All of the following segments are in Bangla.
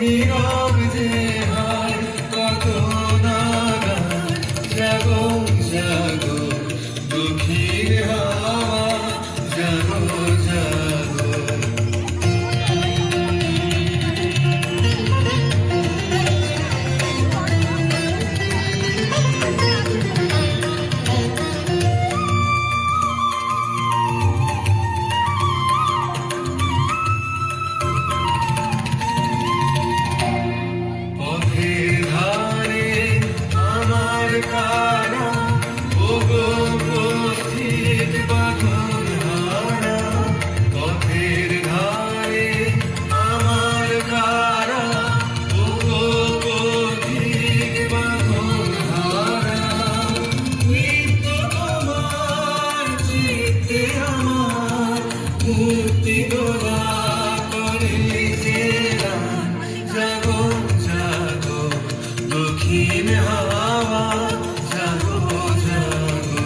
নীরব যে হায় কত নাগান জাগো জাগো দুঃখীর হাওয়া জাগো জাগো মুক্তি দোলা করে জাগো জাগো দক্ষিণ হাওয়া জাগো জাগো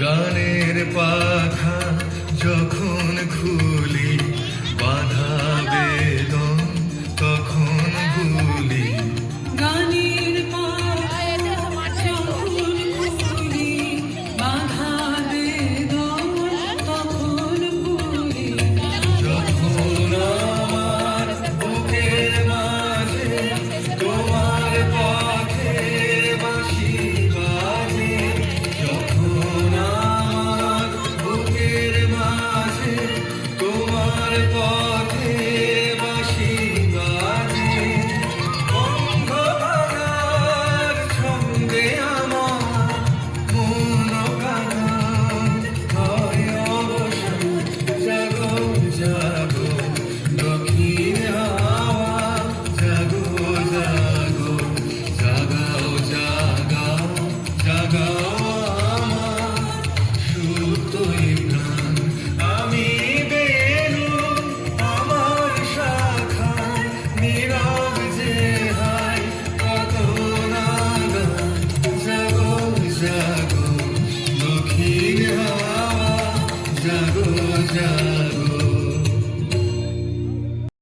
গানের পাখা যখন খুলি বাধা বেদন তখন ভুলি গানের পাখা যখন খুলি বাধা বেদন তখন ভুলি যখন আমার বুকের মাঝে তোমার পথে বাঁশি বাজে যখন আমার বুকের মাঝে তোমার পথে বাঁশি বাজে অন্ধকার ছন্দে আমার মন কানন হয় অবসান জাগো জাগো দক্ষিণ হাওয়া জাগো জাগো জাগাও জাগাও জাগাও আমার সুতোই প্রাণ আমি বেনু আমার শাখায় নীরব যে হায় কত নাগান জাগো জাগো দক্ষিণ হাওয়া জাগো জাগো